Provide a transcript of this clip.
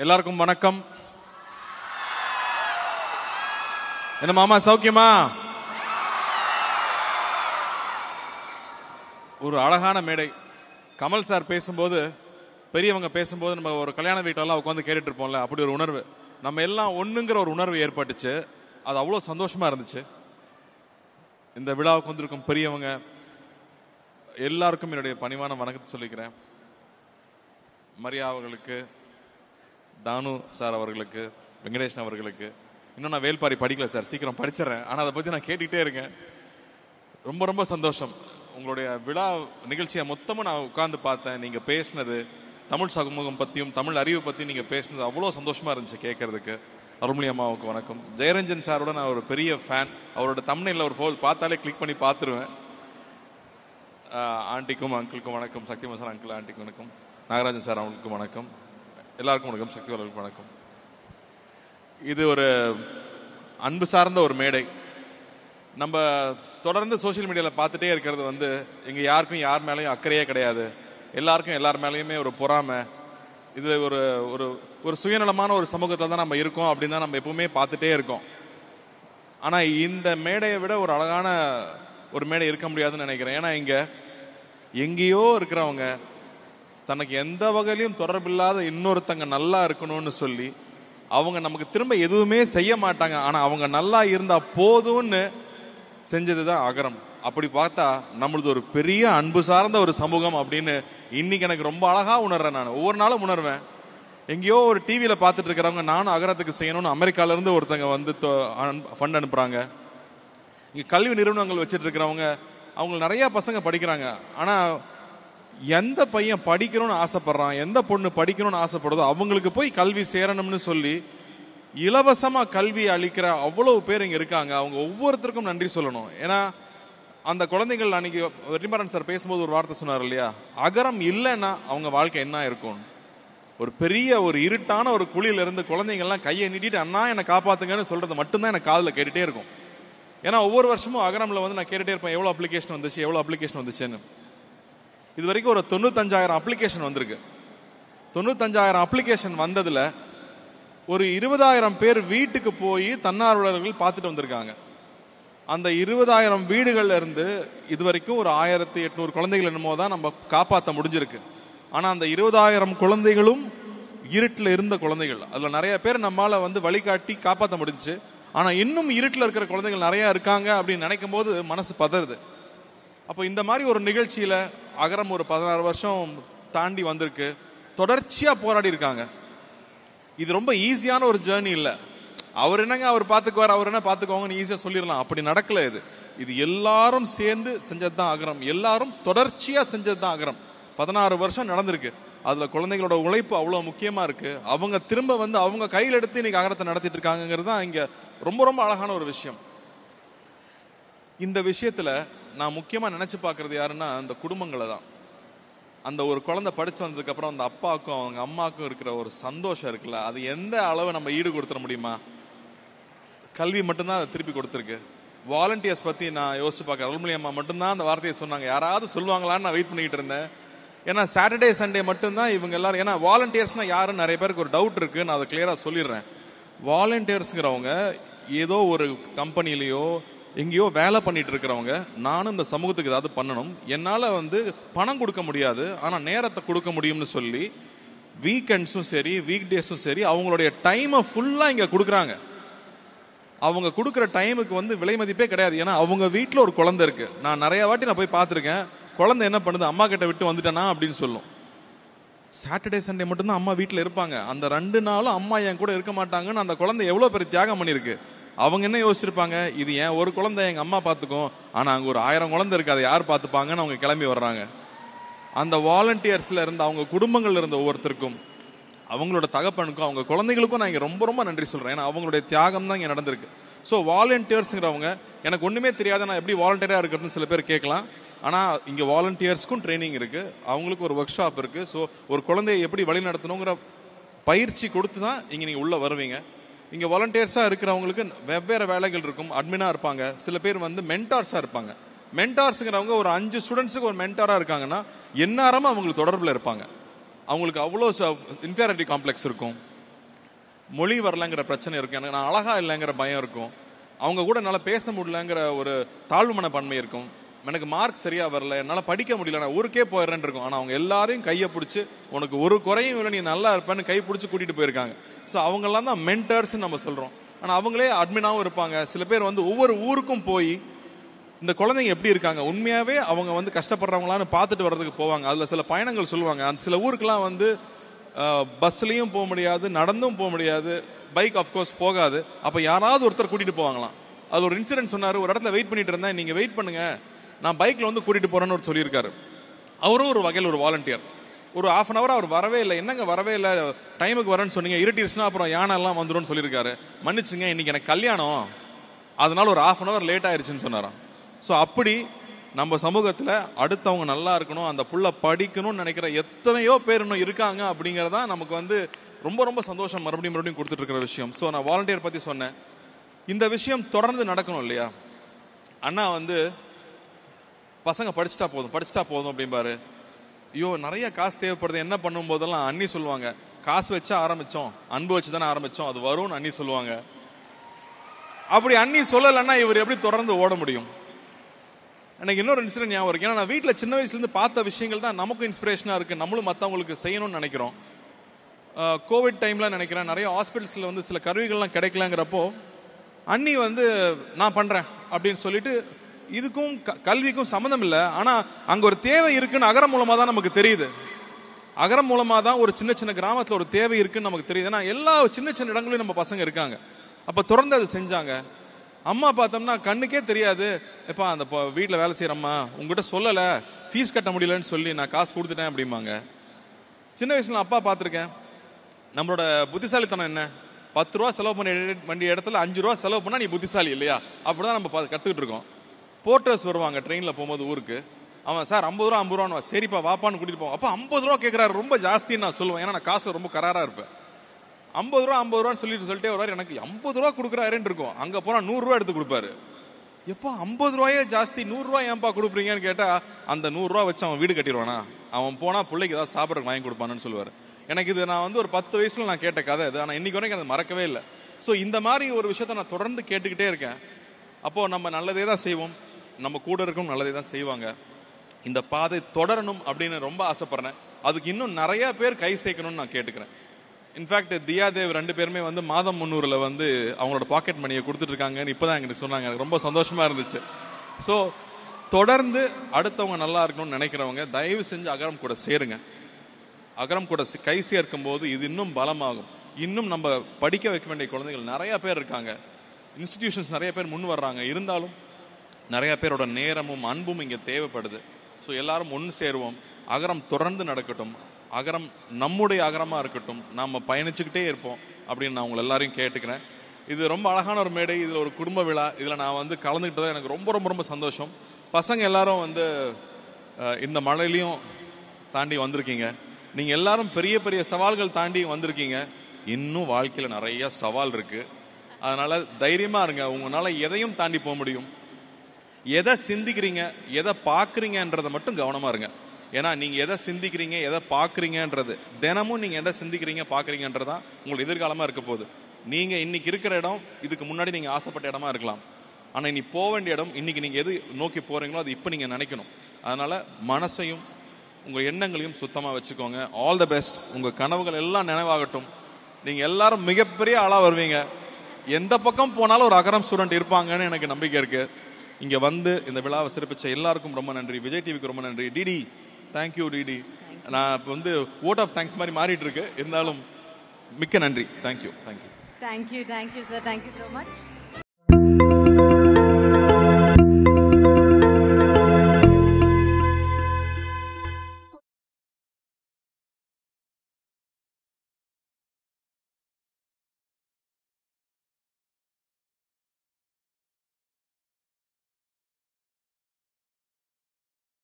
எல்லாருக்கும் வணக்கம். என்ன மாமா சௌக்கியமா? ஒரு அழகான மேடை. கமல் சார் பேசும்போது, பெரியவங்க பேசும்போது நம்ம ஒரு கல்யாண வீட்டெல்லாம் உட்காந்து கேட்டுட்டு இருப்போம்ல, அப்படி ஒரு உணர்வு. நம்ம எல்லாம் ஒண்ணுங்கிற ஒரு உணர்வு ஏற்பட்டுச்சு. அது அவ்வளவு சந்தோஷமா இருந்துச்சு. இந்த விழாவுக்கு வந்திருக்கும் பெரியவங்க எல்லாருக்கும் என்னுடைய பணிவான வணக்கத்தை சொல்லிக்கிறேன். மரியா அவர்களுக்கு, தானு சார் அவர்களுக்கு, வெங்கடேஷன் அவர்களுக்கு. இன்னும் நான் வேல்பாரி படிக்கல சார், சீக்கிரம் படிச்சிடறேன். ஆனால் அதை பற்றி நான் கேட்டுக்கிட்டே இருக்கேன். ரொம்ப ரொம்ப சந்தோஷம். உங்களுடைய விழா நிகழ்ச்சியை மொத்தமும் நான் உட்கார்ந்து பார்த்தேன். நீங்கள் பேசினது தமிழ் சமூகம் பற்றியும் தமிழ் அறிவு பற்றியும் நீங்கள் பேசினது அவ்வளோ சந்தோஷமாக இருந்துச்சு கேட்கறதுக்கு. அருள்மொழி அம்மாவுக்கு வணக்கம். ஜெயரஞ்சன் சாரோட நான் ஒரு பெரிய ஃபேன். அவரோட தம்ப்நெயில்ல ஒரு ஃபோல் பார்த்தாலே கிளிக் பண்ணி பார்த்துருவேன். ஆண்டிக்கும் அங்கிளுக்கும் வணக்கம். சக்திமன் சார் அங்கிள் ஆண்டிக்கும் வணக்கம். நாகராஜன் சார் அவங்களுக்கும் வணக்கம். எல்லாருக்கும் வணக்கம். சக்தி அவர்களுக்கு வணக்கம். இது ஒரு அன்பு சார்ந்த ஒரு மேடை. நம்ம தொடர்ந்து சோசியல் மீடியால பார்த்துட்டே இருக்கிறது எங்க யாருக்கும் யார் மேலேயும் அக்கறையே கிடையாது. எல்லாருக்கும் எல்லார் மேலேயுமே ஒரு பொறாமை. இது ஒரு ஒரு சுயநலமான ஒரு சமூகத்தில் தான் நம்ம இருக்கோம் அப்படின்னு தான் நம்ம எப்பவுமே பார்த்துட்டே இருக்கோம். ஆனா இந்த மேடையை விட ஒரு அழகான ஒரு மேடை இருக்க முடியாதுன்னு நினைக்கிறேன். ஏன்னா இங்க எங்கேயோ இருக்கிறவங்க தனக்கு எந்த வகையிலும் தொடர்பில்லாத இன்னொருத்தங்க நல்லா இருக்கணும்னு சொல்லி அவங்க நமக்கு திரும்ப எதுவுமே செய்ய மாட்டாங்க. ஆனா அவங்க நல்லா இருந்தா போதும்னு செஞ்சதுதான் அகரம். அப்படி பார்த்தா நம்மளது ஒரு பெரிய அன்பு சார்ந்த ஒரு சமூகம் அப்படின்னு இன்னைக்கு எனக்கு ரொம்ப அழகா உணர்றேன். நான் ஒவ்வொரு நாளும் உணர்வேன். எங்கேயோ ஒரு டிவியில பார்த்துட்டு இருக்கிறவங்க நானும் அகரத்துக்கு செய்யணும்னு அமெரிக்கால இருந்து ஒருத்தங்க ஃபண்ட் அனுப்புறாங்க. இங்க கல்வி நிறுவனங்கள் வச்சுட்டு இருக்கிறவங்க அவங்க நிறைய பசங்க படிக்கிறாங்க. ஆனா எந்த பையன் படிக்கணும்னு ஆசைப்படுறான், எந்த பொண்ணு படிக்கணும்னு ஆசைப்படுதோ அவங்களுக்கு போய் கல்வி சேரணும்னு சொல்லி இலவசமா கல்வி அளிக்கிற அவ்வளவு பேர் இங்க இருக்காங்க. அவங்க ஒவ்வொருத்தருக்கும் நன்றி சொல்லணும். ஏன்னா அந்த குழந்தைகள் அன்னைக்கு வெற்றிமாறன் சார் பேசும்போது ஒரு வார்த்தை சொன்னார் இல்லையா, அகரம் இல்லைன்னா அவங்க வாழ்க்கை என்ன இருக்கும். ஒரு பெரிய ஒரு இருட்டான ஒரு குழியில இருந்து குழந்தைங்கள்லாம் கையை நீட்டிட்டு அண்ணா என்னை காப்பாத்துங்கன்னு சொல்றது மட்டும்தான் எனக்கு காதுல கேட்டுட்டே இருக்கும். ஏன்னா ஒவ்வொரு வருஷமும் அகரம்ல நான் கேட்டுட்டே இருப்பேன், எவ்வளவு அப்ளிகேஷன் வந்துச்சுன்னு. இது வரைக்கும் ஒரு 95,000 அப்ளிகேஷன் வந்திருக்கு. 95,000 அப்ளிகேஷன் வந்ததுல ஒரு 20,000 பேர் வீட்டுக்கு போய் தன்னார்வலர்கள் பார்த்துட்டு வந்திருக்காங்க. அந்த 20,000 வீடுகள்ல இருந்து இது வரைக்கும் ஒரு 1,800 குழந்தைகள் என்னமோ தான் நம்ம காப்பாற்ற முடிஞ்சிருக்கு. ஆனா அந்த 20,000 குழந்தைகளும் இருட்டில் இருந்த குழந்தைகள். அதுல நிறைய பேர் நம்மால வழிகாட்டி காப்பாற்ற முடிஞ்சு. ஆனா இன்னும் இருட்டில் இருக்கிற குழந்தைகள் நிறைய இருக்காங்க அப்படின்னு நினைக்கும் போது மனசு பதறுது. அப்போ இந்த மாதிரி ஒரு நிகழ்ச்சியில அகரம் ஒரு 16 வருஷம் தாண்டி வந்திருக்கு. தொடர்ச்சியா போராடி இருக்காங்க. இது ரொம்ப ஈஸியான ஒரு ஜேர்னி இல்ல. அவர் என்னங்க அவர் பாத்துக்குவார், அவர் என்ன பாத்துக்குவாங்கன்னு ஈஸியா சொல்லிடலாம். அப்படி நடக்கல. இது எல்லாரும் சேர்ந்து செஞ்சதுதான் அகரம். எல்லாரும் தொடர்ச்சியா செஞ்சதுதான் அகரம். 16 வருஷம் நடந்திருக்கு. அதுல குழந்தைகளோட உழைப்பு அவ்வளவு முக்கியமா இருக்கு. அவங்க திரும்ப அவங்க கையில் எடுத்து இன்னைக்கு அகரத்தை நடத்திட்டு இருக்காங்கிறது தான் இங்க ரொம்ப ரொம்ப அழகான ஒரு விஷயம். இந்த விஷயத்துல நான் முக்கியமா நினைச்சு பாக்குறது யாருன்னா அந்த குடும்பங்களை தான். அந்த ஒரு குழந்தை படிச்சு வந்ததுக்கு அப்புறம் அந்த அப்பாவுக்கும் அவங்க அம்மாவுக்கும் இருக்கிற ஒரு சந்தோஷம் இருக்குல்ல, அது எந்த அளவு நம்ம ஈடு கொடுத்துட முடியுமா? கல்வி மட்டும்தான் அதை திருப்பி கொடுத்துருக்கு. வாலண்டியர்ஸ் பத்தி நான் யோசிச்சு பார்க்க, அருள்மொழி அம்மா மட்டும்தான் அந்த வார்த்தையை சொன்னாங்க. யாராவது சொல்லுவாங்களான்னு நான் வெயிட் பண்ணிட்டு இருந்தேன். ஏன்னா சாட்டர்டே சண்டே மட்டும்தான் இவங்க எல்லாரும். ஏன்னா வாலண்டியர்ஸ்னா யாருன்னு நிறைய பேருக்கு ஒரு டவுட் இருக்கு. நான் அதை கிளியரா சொல்லிடுறேன். வாலண்டியர்ஸ்ங்கிறவங்க ஏதோ ஒரு கம்பெனிலேயோ எங்கேயோ வேலை பண்ணிட்டு இருக்கிறவங்க, நானும் இந்த சமூகத்துக்கு ஏதாவது பண்ணணும், என்னால பணம் கொடுக்க முடியாது ஆனா நேரத்தை கொடுக்க முடியும்னு சொல்லி வீக்கெண்ட்ஸும் சரி வீக் டேஸும் சரி அவங்களுடைய டைமை ஃபுல்லா இங்க கொடுக்குறாங்க. அவங்க கொடுக்குற டைமுக்கு விலை மதிப்பே கிடையாது. ஏன்னா அவங்க வீட்டுல ஒரு குழந்தை இருக்கு. நான் நிறைய வாட்டி நான் போய் பார்த்திருக்கேன். குழந்தை என்ன பண்ணுது, அம்மா கிட்ட விட்டு வந்துட்டேனா அப்படின்னு சொல்லும். சாட்டர்டே சண்டே மட்டும்தான் அம்மா வீட்டுல இருப்பாங்க. அந்த 2 நாளும் அம்மா என் கூட இருக்க மாட்டாங்கன்னு அந்த குழந்தை எவ்வளவு பெரிய தியாகம் பண்ணிருக்கு. அவங்க என்ன யோசிச்சிருப்பாங்க, இது ஏன் ஒரு குழந்தை எங்க அம்மா பாத்துக்கும், ஆனா அங்க ஒரு 1000 குழந்தை இருக்கு, அதை யார் பாத்துப்பாங்கன்னு அவங்க கிளம்பி வர்றாங்க. அந்த வாலண்டியர்ஸ்ல இருந்து அவங்க குடும்பங்கள்ல இருந்த ஒவ்வொருத்தருக்கும், அவங்களோட தகப்பனுக்கும் அவங்க குழந்தைகளுக்கும் நான் இங்க ரொம்ப ரொம்ப நன்றி சொல்றேன். ஏன்னா அவங்களுடைய தியாகம் தான் இங்க நடந்திருக்கு. ஸோ வாலண்டியர்ஸ்ங்கிறவங்க, எனக்கு ஒண்ணுமே தெரியாத நான் எப்படி வாலண்டியரா இருக்கிறதுன்னு சில பேர் கேட்கலாம். ஆனா இங்க வாலண்டியர்ஸ்க்கும் ட்ரைனிங் இருக்கு, அவங்களுக்கு ஒரு ஒர்க் ஷாப் இருக்கு. ஸோ ஒரு குழந்தையை எப்படி வழி நடத்தணுங்கிற பயிற்சி கொடுத்து தான் இங்க நீங்க உள்ள வருவீங்க. இங்க வாலண்டியர்ஸா இருக்கிறவங்களுக்கு வெவ்வேறு வேலைகள் இருக்கும். அட்மினா இருப்பாங்க, சில பேர் மென்டார்ஸா இருப்பாங்க. மென்டார்ஸ்ங்கிறவங்க ஒரு 5 ஸ்டூடெண்ட்ஸுக்கு ஒரு மென்டாரா இருக்காங்கன்னா எந்நேரமும் அவங்களுக்கு தொடர்புல இருப்பாங்க. அவங்களுக்கு அவ்வளோ இன்ஃபீரியாரிட்டி காம்ப்ளெக்ஸ் இருக்கும். மொழி வரலங்கிற பிரச்சனை இருக்கும், எனக்கு நான் அழகா இல்லைங்கிற பயம் இருக்கும், அவங்க கூட என்னால் பேச முடியலங்கிற ஒரு தாழ்வு மனப்பான்மை இருக்கும், எனக்கு மார்க் சரியா வரல, என்னால் படிக்க முடியல, நான் ஊருக்கே போயிடுறேன்னு இருக்கும். ஆனால் அவங்க எல்லாரையும் கையை பிடிச்சி உனக்கு ஒரு குறையும் இல்லை, நீ நல்லா இருப்பேன்னு கை பிடிச்சி கூட்டிட்டு போயிருக்காங்க. ஸோ அவங்கெல்லாம் தான் மென்டர்ஸ் நம்ம சொல்றோம். ஆனால் அவங்களே அட்மினாவும் இருப்பாங்க. சில பேர் வந்து ஒவ்வொரு ஊருக்கும் போய் இந்த குழந்தைங்க எப்படி இருக்காங்க உண்மையாவே அவங்க வந்து கஷ்டப்படுறவங்களான்னு பார்த்துட்டு வர்றதுக்கு போவாங்க. அதுல சில பயணங்கள் சொல்லுவாங்க. அந்த சில ஊருக்குலாம் வந்து பஸ்லயும் போக முடியாது, நடந்தும் போக முடியாது, பைக் ஆஃப்கோர்ஸ் போகாது. அப்ப யாராவது ஒருத்தர் கூட்டிட்டு போவாங்களாம். அது ஒரு இன்சிடென்ட் சொன்னாரு. ஒரு இடத்துல வெயிட் பண்ணிட்டு இருந்தேன், நீங்க வெயிட் பண்ணுங்க நான் பைக்ல வந்து கூட்டிட்டு போறேன்னு ஒரு சொல்லியிருக்காரு. அவரும் ஒரு வகையில் ஒரு வாலண்டியர். ஒரு half an hour அவர் வரவே இல்லை. என்னங்க வரவே இல்லை, டைமுக்கு வரேன்னு சொன்னீங்க, இருட்டிடுச்சுன்னா அப்புறம் யானை எல்லாம் வந்துடும் சொல்லியிருக்காரு. மன்னிச்சுங்க இன்னைக்கு எனக்கு கல்யாணம், அதனால ஒரு half an hour லேட் ஆயிருச்சுன்னு சொன்னாராம். ஸோ அப்படி நம்ம சமூகத்தில் அடுத்தவங்க நல்லா இருக்கணும், அந்த புள்ள படிக்கணும்னு நினைக்கிற எத்தனையோ பேர் இன்னும் இருக்காங்க. அப்படிங்கறதா நமக்கு வந்து ரொம்ப ரொம்ப சந்தோஷம் மறுபடியும் கொடுத்துட்டு இருக்கிற விஷயம். ஸோ நான் வாலண்டியர் பத்தி சொன்னேன். இந்த விஷயம் தொடர்ந்து நடக்கணும் இல்லையா? அண்ணா வந்து பசங்க படிச்சுட்டா போதும் அப்படிம்பாரு. ஐயோ நிறைய காசு தேவைப்படுது, என்ன பண்ணும் போதெல்லாம் அண்ணி சொல்லுவாங்க, காசு வச்சா ஆரம்பிச்சோம், அன்பு வச்சு தானே ஆரம்பிச்சோம், அது வரும்னு அண்ணி சொல்லுவாங்க. அப்படி அண்ணி சொல்லலைன்னா இவர் எப்படி தொடர்ந்து ஓட முடியும்? எனக்கு இன்னொரு இன்சிடென்ட் ஞாபகம் இருக்கு. ஏன்னா நான் வீட்டுல சின்ன வயசுல இருந்து பார்த்த விஷயங்கள் தான் நமக்கும் இன்ஸ்பிரேஷனா இருக்கு, நம்மளும் மத்தவங்களுக்கு செய்யணும்னு நினைக்கிறோம். கோவிட் டைம்ல நினைக்கிறேன் நிறைய ஹாஸ்பிட்டல்ஸ்ல வந்து சில கருவிகள்லாம் கிடைக்கலங்கிறப்போ அண்ணி வந்து நான் பண்றேன் அப்படின்னு சொல்லிட்டு, இதுக்கும் கல்விக்கும் சம்மந்தம் இல்லை, ஆனா அங்க ஒரு தேவை இருக்குன்னு அகரம் மூலமா தான் நமக்கு தெரியுது. அகரம் மூலமா தான் ஒரு சின்ன சின்ன கிராமத்துல ஒரு தேவை இருக்குன்னு நமக்கு தெரியுது. ஏன்னா எல்லா சின்ன சின்ன இடங்களையும் நம்ம பசங்க இருக்காங்க. அப்ப தொடர்ந்து அது செஞ்சாங்க. அம்மா பார்த்தோம்னா கண்ணுக்கே தெரியாது, எப்பா அந்த வீட்டுல வேலை செய்யற அம்மா உங்ககிட்ட சொல்லல, ஃபீஸ் கட்ட முடியலன்னு சொல்லி நான் காசு கொடுத்துட்டேன் அப்படிம்பாங்க. சின்ன வயசுல அப்பா பார்த்திருக்கேன். நம்மளோட புத்திசாலித்தனம் என்ன, 10 ரூபா செலவு பண்ண வேண்டிய இடத்துல 5 ரூபா செலவு பண்ணா நீ புத்திசாலி இல்லையா? அப்படிதான் நம்ம கத்துக்கிட்டு இருக்கோம். போர்ட்டர்ஸ் வருவாங்க ட்ரெயின்ல போகும்போது ஊருக்கு, அவன் சார் 50 ரூபா சரிப்பா வாப்பான்னு கூட்டிட்டு போவான். அப்ப 50 ரூபா கேட்கிறாரு, ரொம்ப ஜாஸ்தின்னு நான் சொல்லுவேன். ஏன்னா நான் காசு ரொம்ப கராரா இருப்பேன். 50 ரூபான்னு சொல்லிட்டே வருவாரு. எனக்கு 50 ரூபா கொடுக்குறாருன்னு இருக்கும். அங்க போனா 100 ரூபா எடுத்து கொடுப்பாரு. எப்பா 50 ரூபாயே ஜாஸ்தி, 100 ரூபாய் ஏன்பா கொடுப்பீங்கன்னு கேட்டா, அந்த 100 ரூபா வச்சு அவன் வீடு கட்டிடுவானா, அவன் போனா பிள்ளைக்கு ஏதாவது சாப்பிட்றதுக்கு வாங்கி கொடுப்பான்னு சொல்லுவாரு. எனக்கு இது நான் வந்து ஒரு 10 வயசுல நான் கேட்ட கதை அது. ஆனா இன்னைக்கு வரைக்கும் அதை மறக்கவே இல்லை. சோ இந்த மாதிரி ஒரு விஷயத்த நான் தொடர்ந்து கேட்டுக்கிட்டே இருக்கேன். அப்போ நம்ம நல்லதே தான் செய்வோம், நம்ம கூட இருக்கும் நல்லதே தான் செய்வாங்க. இந்த பாதை தொடரணும் அப்படின்னு ரொம்ப ஆசைப்படுறேன். அதுக்கு இன்னும் நிறைய பேர் கை சேர்க்கணும்னு நான் கேட்டுக்கிறேன். இன்ஃபேக்ட் தியாதேவ் 2 பேருமே வந்து மாதம் 300ல வந்து அவங்களோட பாக்கெட் மணியை கொடுத்துட்டு இருக்காங்கன்னு இப்பதான் எங்களுக்கு சொன்னாங்க. எனக்கு ரொம்ப சந்தோஷமா இருந்துச்சு. சோ தொடர்ந்து அடுத்தவங்க நல்லா இருக்கணும்னு நினைக்கிறவங்க தயவு செஞ்சு அகரம் கூட சேருங்க. அகரம் கூட கை சேர்க்கும் போது இது இன்னும் பலமாகும். இன்னும் நம்ம படிக்க வைக்க வேண்டிய குழந்தைகள் நிறைய பேர் இருக்காங்க, இன்ஸ்டிடியூஷன்ஸ் நிறைய பேர் முன் வர்றாங்க. இருந்தாலும் நிறைய பேரோட நேரமும் அன்பும் இங்க தேவைப்படுது. ஸோ எல்லாரும் ஒன்று சேருவோம். அகரம் தொடர்ந்து நடக்கட்டும், அகரம் நம்முடைய அகரமா இருக்கட்டும், நாம பயணிச்சுக்கிட்டே இருப்போம் அப்படின்னு நான் உங்களை எல்லாரையும் கேட்டுக்கிறேன். இது ரொம்ப அழகான ஒரு மேடை, இதுல ஒரு குடும்ப விழா, இதுல நான் வந்து கலந்துக்கிட்டது எனக்கு ரொம்ப ரொம்ப ரொம்ப சந்தோஷம். பசங்க எல்லாரும் வந்து இந்த மழையிலையும் தாண்டி வந்திருக்கீங்க. நீங்க எல்லாரும் பெரிய பெரிய சவால்கள் தாண்டி வந்திருக்கீங்க. இன்னும் வாழ்க்கையில நிறைய சவால் இருக்கு. அதனால தைரியமா இருங்க, உங்களால எதையும் தாண்டி போக முடியும். எதை சிந்திக்கிறீங்க, எதை பாக்குறீங்கன்றத மட்டும் கவனமா இருங்க. ஏன்னா நீங்க எதை சிந்திக்கிறீங்க, எதை பாக்குறீங்கன்றது, தினமும் நீங்க எதை சிந்திக்கிறீங்க பாக்குறீங்கன்றதான் உங்களுக்கு எதிர்காலமா இருக்க போகுது. நீங்க இன்னைக்கு இருக்கிற இடம் இதுக்கு முன்னாடி நீங்க ஆசைப்பட்ட இடமா இருக்கலாம். ஆனா இனி போக வேண்டிய இடம், இன்னைக்கு நீங்க எது நோக்கி போறீங்களோ அது இப்ப நீங்க நினைக்கணும். அதனால மனசையும் உங்க எண்ணங்களையும் சுத்தமா வச்சுக்கோங்க. All the best. உங்க கனவுகள் எல்லாம் நினைவாகட்டும். நீங்க எல்லாரும் மிகப்பெரிய ஆளா வருவீங்க. எந்த பக்கம் போனாலும் ஒரு அகரம் ஸ்டூடெண்ட் இருப்பாங்கன்னு எனக்கு நம்பிக்கை இருக்கு. இங்க வந்து இந்த விழாவை சிறப்பிச்ச எல்லாருக்கும் ரொம்ப நன்றி. விஜய் டிவிக்கு ரொம்ப நன்றி. DD thank you. டிடி நான் இப்போ வந்து ஓட் ஆஃப் தேங்க்ஸ் மாதிரி மாறிட்டு இருக்கு, இருந்தாலும் மிக்க நன்றி. Thank you. Thank you sir, thank you so much.